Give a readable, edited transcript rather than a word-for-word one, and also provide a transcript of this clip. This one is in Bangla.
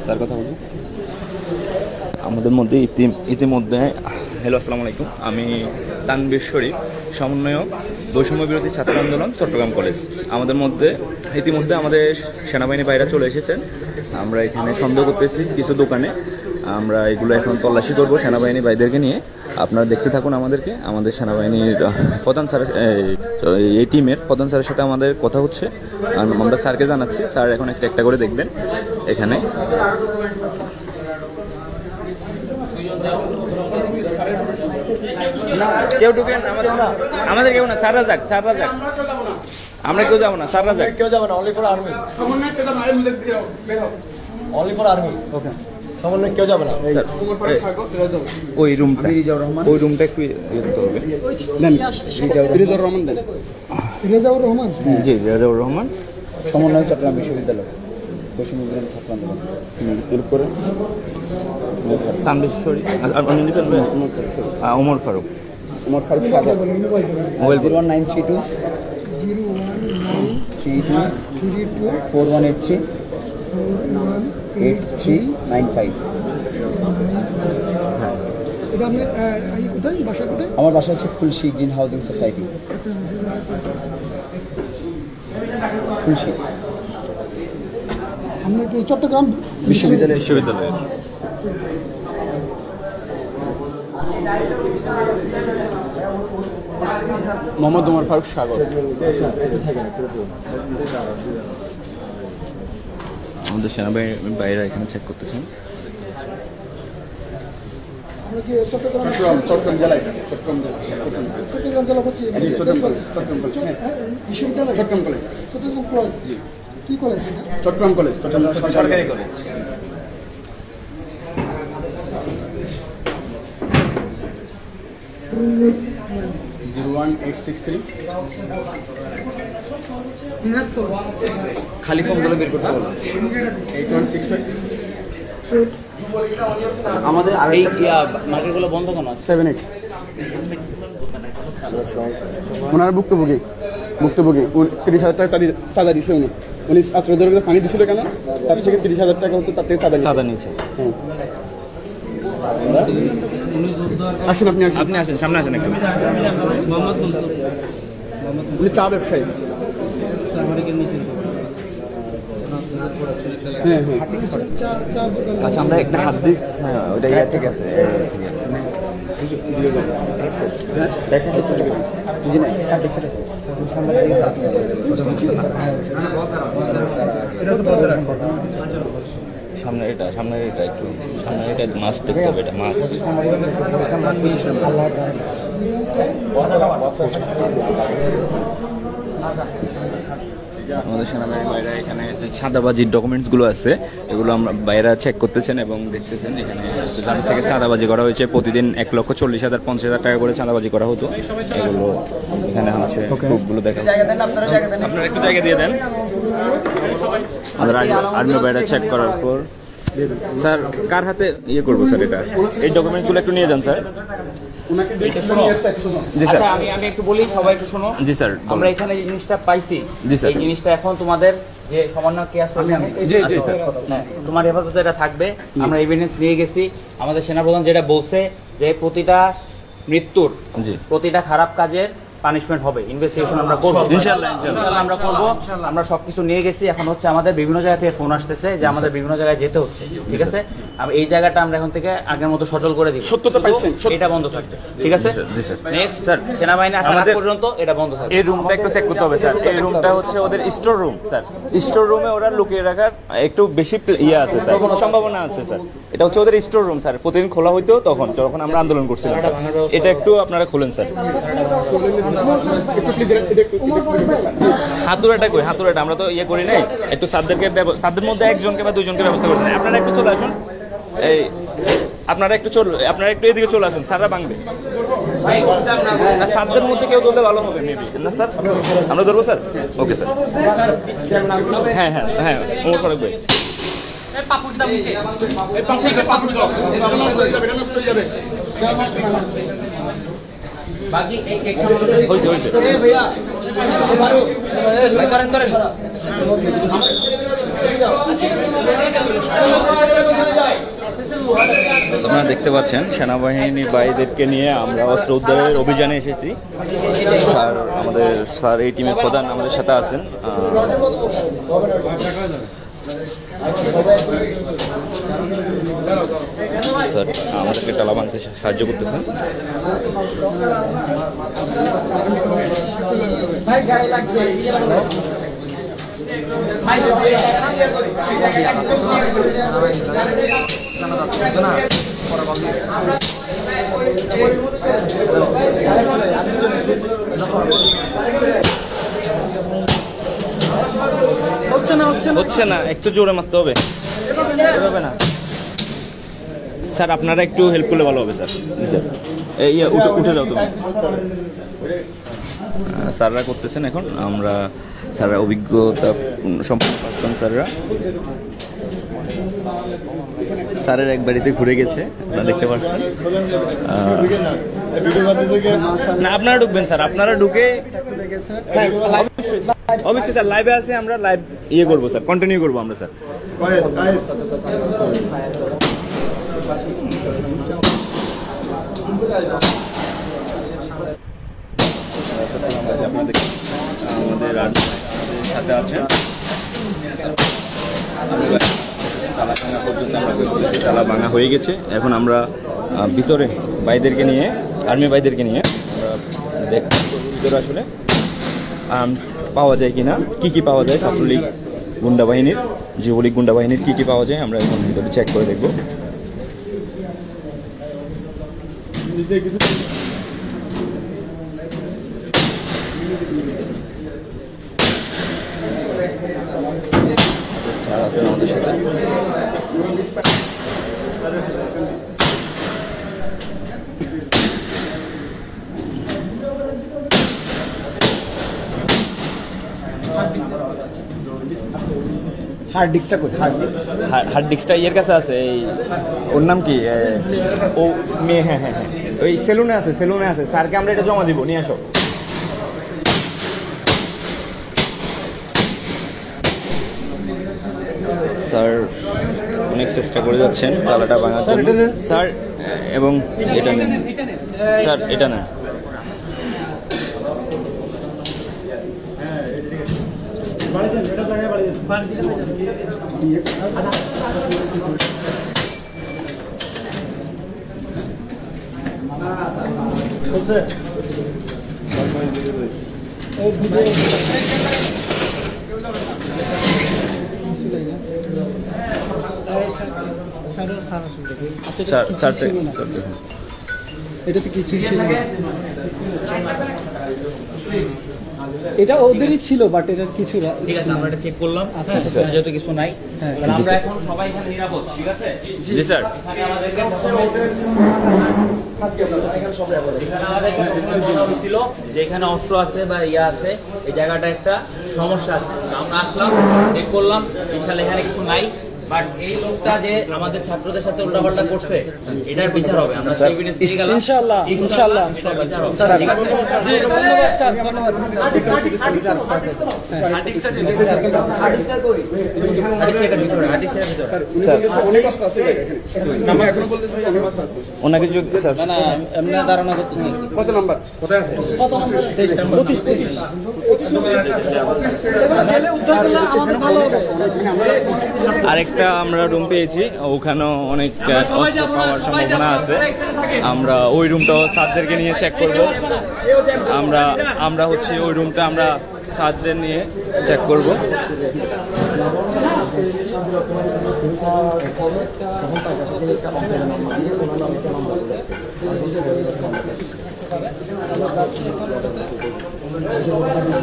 স্যার কথা বলুন। আমাদের মধ্যে ইতিমধ্যে হ্যালো আসসালামু আলাইকুম, আমি তানবীর শরীফ, সমন্বয়ক বৈষম্য বিরোধী ছাত্র আন্দোলন চট্টগ্রাম কলেজ। আমাদের মধ্যে ইতিমধ্যে আমাদের সেনাবাহিনী বাইরে চলে এসেছেন। আমরা এখানে সন্দেহ করতেছি কিছু দোকানে, আমরা এগুলো এখন তল্লাশি করব সেনাবাহিনী ভাইদেরকে নিয়ে। আপনারা দেখতে থাকুন আমাদেরকে। আমাদের সেনাবাহিনীর প্রধান স্যার, এই টিমের প্রধান স্যারের সাথে আমাদের কথা হচ্ছে। আমরা স্যারকে জানাচ্ছি, স্যার এখন একটা একটা করে দেখবেন এখানে। কেউ ঢুকেন, আমাদের কেউ না, স্যাররা যাক, স্যাররা যাক, আমরা কেউ যাবো না, স্যাররা যাক, কেউ যাবো না, only for army, only for army. Okay, সমন্বয় কেউ যাবে না। ওই রুমটা, ওই রুমটা একটু ইয়ে করতে হবে। রেজাউর রহমান দেন। রেজাউর রহমান, জি রেজাউর রহমান, সমন্বয় চট্টগ্রাম বিশ্ববিদ্যালয় বৈষম্য বিরোধী ছাত্র আন্দোলন। এরপরে তানবীর শরীফ, ওমর ফারুক, সাদা, মোবাইল 01932 4183 8395। এটা আপনি কোথায়, বাসা কোথায়? আমার বাসা হচ্ছে Khulshi green housing society, Khulshi. আমরা কি চট্টগ্রাম বিশ্ববিদ্যালয়? মোহাম্মদ ওমর ফারুক সাগর। আমাদের সেনাবাহিনীর বাইরে এখানে চেক করতেছেন। চট্টগ্রাম জেলায়, চট্টগ্রাম জেলা হচ্ছে বিশ্ববিদ্যালয়, চট্টগ্রাম কলেজ, চট্টগ্রাম কলেজ। কি কলেজ এটা? চট্টগ্রাম কলেজ, সরকারি কলেজ। খালি ফর্মগুলো বের করতে বলো। 8165 আমাদের আর এই মার্কেটগুলো বন্ধ কেন? 78 ওনার ভুক্তভোগী 30,000 টাকা চাঁদা দিছে উনি ছাত্রদেরকে পানি দিছিল কেন, তার থেকে 30,000 টাকা হচ্ছে তার থেকে চাঁদা নিয়েছে। হ্যাঁ, আসুন, আপনি আসেন, সামনে আসেন একটু। উনি চা ব্যবসায়ী। হ্যাঁ হ্যাঁ, আচ্ছা, আমরা একটা হাত দিই। হ্যাঁ, ওটা ইয়া ঠিক আছে। সামনে এটা একটু সামনে এটা মাছ দেখতে হবে, এটা মাছ। আমাদের সেনাবাহিনীর বাইরে এখানে যে চাঁদাবাজির ডকুমেন্টসগুলো আছে, এগুলো আমরা বাইরে চেক করতেছেন এবং দেখতেছেন। এখানে যাদের থেকে চাঁদাবাজি করা হয়েছে, প্রতিদিন 1,40,000 50,000 টাকা করে চাঁদাবাজি করা হতো। এগুলো এখানে হচ্ছে প্রুফগুলো দেখা। আপনারা একটু জায়গা দিয়ে দেন। আমাদের আর্মি বাইরে চেক করার পর স্যার কার হাতে ইয়ে করবো স্যার? এটা এই ডকুমেন্টসগুলো একটু নিয়ে যান স্যার। আচ্ছা, আমি একটু বলি, সবাই একটু শোনো। জি স্যার, আমরা এখানে এই জিনিসটা পাইছি। জি স্যার, এই জিনিসটা এখন তোমাদের যে সমন্বয় কে আছে, জি স্যার, তোমার হেফাজতে এটা থাকবে। আমরা এভিডেন্স নিয়ে গেছি। আমাদের সেনাপ্রধান যেটা বলছে যে প্রতিটা মৃত্যুর, প্রতিটা খারাপ কাজের পানিশমেন্ট হবে, ইনভেস্টিগেশন আমরা করব ইনশাআল্লাহ। আমরা করব। আমরা সবকিছু নিয়ে গেছি। এখন হচ্ছে আমাদের বিভিন্ন জায়গা থেকে ফোন আসতেছে যে আমাদের বিভিন্ন জায়গায় যেতে হচ্ছে, ঠিক আছে? এই জায়গাটা আমরা এখন থেকে আগের মতো সচল করে দিব। সত্যতা পাইছেন, এটা বন্ধ থাকবে, ঠিক আছে? নেক্সট স্যার, সেনাবাহিনী আসা পর্যন্ত এটা বন্ধ থাকবে। এই রুমটা একটু চেক করতে হবে স্যার। এই রুমটা হচ্ছে ওদের স্টোর রুম স্যার। স্টোর রুমে ওরা লুকিয়ে রাখার একটু বেশি ইয়ে আছে স্যার, সম্ভাবনা আছে স্যার। এটা হচ্ছে ওদের স্টোর রুম স্যার। প্রতিদিন খোলা হইতো যখন আমরা আন্দোলন করছিলাম স্যার। এটা একটু আপনারা খুলেন স্যার। হাতুড়াটা কই? হাতুড়াটা আমরা তো ইয়ে করি নাই। একটু সাদদের মধ্যে একজনকে বা দুইজনকে ব্যবস্থা করবেন। আপনারা একটু চলে আসুন। এই আপনারা একটু এদিকে চলে আসুন, স্যাররা ভাঙবে। সাদদের মধ্যে কেউ ধরলে ভালো হবে মেবি না স্যার? আমরা ধরবো স্যার? Okay sir. হ্যাঁ হ্যাঁ হ্যাঁ, ওমর ফারুক ভাই। হয়েছে আপনারা দেখতে পাচ্ছেন সেনাবাহিনী ভাইদেরকে নিয়ে আমরা অস্ত্র উদ্ধারের অভিযানে এসেছি। স্যার এই টিমের প্রধান আমাদের সাথে আছেন। স্যার আমাদেরকে টালা বাঁধতে সাহায্য করতেছেন। হচ্ছে না, একটু জোরে মারতে হবে। হবে না স্যার, আপনারা একটু হেল্প করলে ভালো হবে স্যার। জি স্যার, এই উঠে যাও তুমি। স্যাররা করতেছেন এখন, আমরা স্যাররা অভিজ্ঞতা সম্পন্ন পাচ্ছেন। স্যারের এক বাড়িতে ঘুরে গেছে, আপনারা দেখতে পাচ্ছেন। না আপনারা ঢুকবেন স্যার, আপনারা ঢুকে অবশ্যই স্যার লাইভে আছে, আমরা লাইভ করবো স্যার, কন্টিনিউ করবো আমরা স্যার। আমাদের সাথে আছে তালা ভাঙা হয়ে গেছে। এখন আমরা ভিতরে ভাইদেরকে নিয়ে, আর্মি ভাইদেরকে নিয়ে আমরা দেখব ভিতরে আসলে আর্মস পাওয়া যায় কিনা, কি পাওয়া যায়, ছাত্রলীগ গুন্ডা বাহিনীর, যুবলীগ গুন্ডা বাহিনীর কি পাওয়া যায় আমরা এখন ভিতরে চেক করে দেখব। স্যার আছেন আমাদের সাথে। হার্ড ডিস্কটা কই? হার্ড ডিস্কটা ইয়ের কাছে আছে, এই ওর নাম কি, ও মেয়ে, হ্যাঁ, ওই সেলুনে আছে। স্যারকে আমরা এটা জমা দিব, নিয়ে আসো। স্যার অনেক চেষ্টা করে যাচ্ছেন তালাটা ভাঙার জন্য স্যার, এবং এটা নেন স্যার, এটা নেন। স্যার এটাতে কিছুই ছিল না, এটা ওদেরই ছিল, বাট এটা কিছু ঠিক আছে, আমরা এটা চেক করলাম। আচ্ছা, স্যার যেহেতু কিছু নাই, হ্যাঁ, তাহলে আমরা এখন সবাই এখানে নিরাপদ, ঠিক আছে? জি স্যার। এখানে আমাদেরকে বলা হয়েছিল যে এখানে অস্ত্র আছে বা ইয়া আছে, এই জায়গাটা একটা সমস্যা আছে। তো আমরা আসলাম, চেক করলাম, ইনশাআল্লাহ এখানে কিছু নাই। বাট এই লোকটা যে আমাদের ছাত্রদের সাথে উল্টাপাল্টা করছে, এটার বিচার হবে। আমরা সেই এভিডেন্স নিয়ে গেলাম, ইনশাআল্লাহ বিচার হবে। স্যার, জি, ধন্যবাদ স্যার, ধন্যবাদ। অনেক অস্ত্র আছে এখানে, আমরা এখনো বলতেছি অনেক অস্ত্র আছে। ওনাকে স্যার না, এমনি ধারণা করতেছি। কত নাম্বার? কোথায় আছে? আরেকটা আমরা রুম পেয়েছি, ওখানেও অনেক অস্ত্র পাওয়ার সম্ভাবনা আছে। আমরা ওই রুমটাও স্যারদেরকে নিয়ে চেক করব। আমরা হচ্ছে ওই রুমটা আমরা স্যারদের নিয়ে চেক করব।